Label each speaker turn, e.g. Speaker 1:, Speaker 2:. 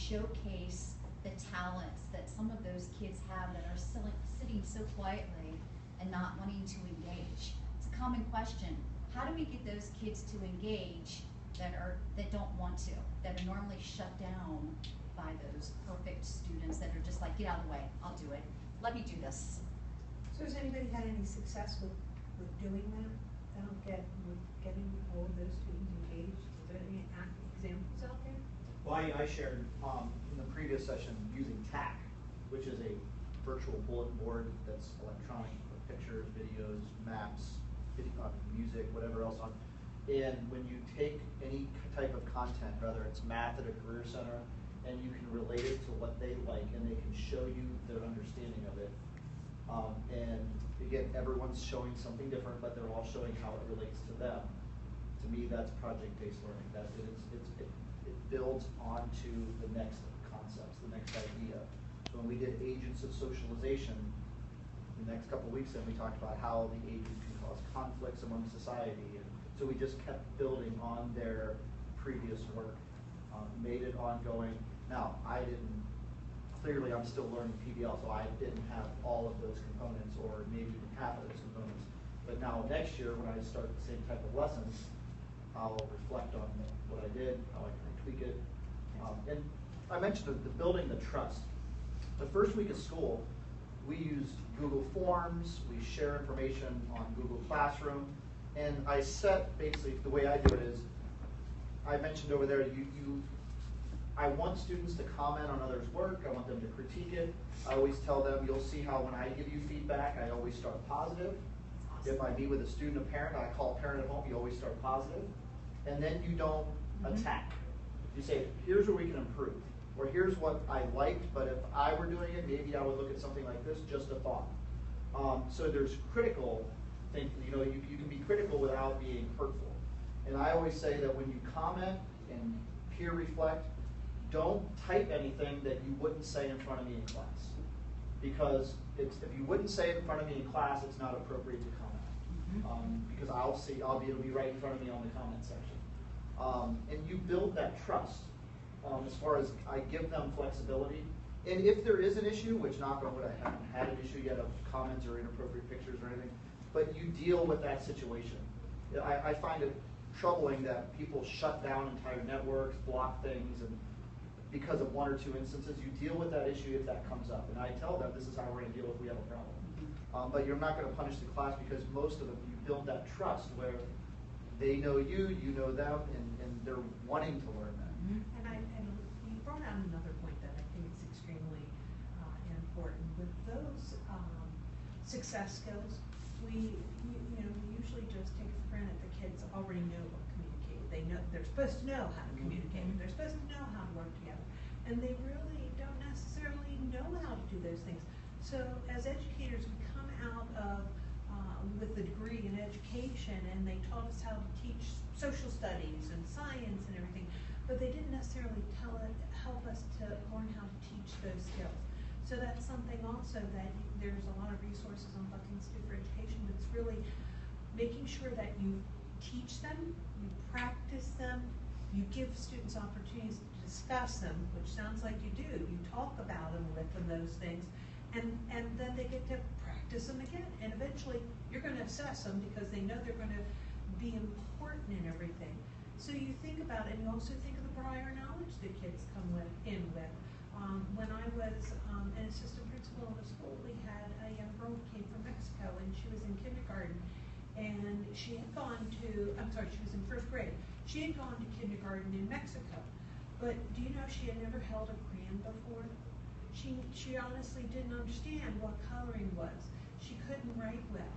Speaker 1: showcase the talents that some of those kids have that are sitting so quietly and not wanting to engage. It's a common question. How do we get those kids to engage that don't want to, that are normally shut down by those perfect students that are just like, get out of the way, I'll do it. Let me do this.
Speaker 2: So has anybody had any success with doing that? With getting all of those students engaged? Is there any examples out there?
Speaker 3: Well, I shared in the previous session using TAC, which is a virtual bulletin board that's electronic with pictures, videos, maps, music, whatever else on. And when you take any type of content, whether it's math at a career center, and you can relate it to what they like, and they can show you their understanding of it. And again, everyone's showing something different, but they're all showing how it relates to them. To me, that's project-based learning. That it builds onto the next concepts, the next idea. So when we did agents of socialization, the next couple of weeks, then we talked about how the agents can cause conflicts among society. And so we just kept building on their previous work, made it ongoing. Now, clearly I'm still learning PBL, so I didn't have all of those components, or maybe even half of those components. But now next year, when I start the same type of lessons, I'll reflect on what I did, how I can tweak it. And I mentioned the building the trust. The first week of school, we used Google Forms, we share information on Google Classroom, and I set, basically, the way I do it is, I mentioned over there, I want students to comment on others' work, I want them to critique it. I always tell them, you'll see how when I give you feedback, I always start positive. If I meet with a student, a parent, I call a parent at home, you always start positive. And then you don't attack. You say, here's where we can improve. Or here's what I liked, but if I were doing it, maybe I would look at something like this, just a thought. So there's critical things, you can be critical without being hurtful. And I always say that when you comment and peer reflect, don't type anything that you wouldn't say in front of me in class. Because if you wouldn't say it in front of me in class, it's not appropriate to comment. Because it'll be right in front of me on the comment section. And you build that trust. As far as I give them flexibility. And if there is an issue, which knock on wood, I haven't had an issue yet of comments or inappropriate pictures or anything, but you deal with that situation. I find it troubling that people shut down entire networks, block things, and because of one or two instances, you deal with that issue if that comes up. And I tell them this is how we're going to deal if we have a problem. But you're not going to punish the class because most of them, you build that trust where they know you know them, and they're wanting to learn that.
Speaker 2: And you brought out another point that I think is extremely important. With those success skills, we usually just take it for granted the kids already know what communicate. They know they're supposed to know how to communicate. They're supposed to know how to work together, and they really don't necessarily know how to do those things. So as educators, we come out of with a degree in education, and they taught us how to teach social studies and science and everything, but they didn't necessarily help us to learn how to teach those skills. So that's something also that there's a lot of resources on Buck Institute for Education, but it's really making sure that you teach them, you practice them, you give students opportunities to discuss them, which sounds like you do. You talk about them with them, those things, and then they get to practice them again. And eventually, you're going to assess them because they know they're going to be important in everything. So you think about it, and you also think of the prior knowledge that kids come in with. When I was an assistant principal in a school, we had a young girl who came from Mexico, and she was in kindergarten. And she had gone to, she was in first grade. She had gone to kindergarten in Mexico. But do you know she had never held a crayon before? She honestly didn't understand what coloring was. She couldn't write well.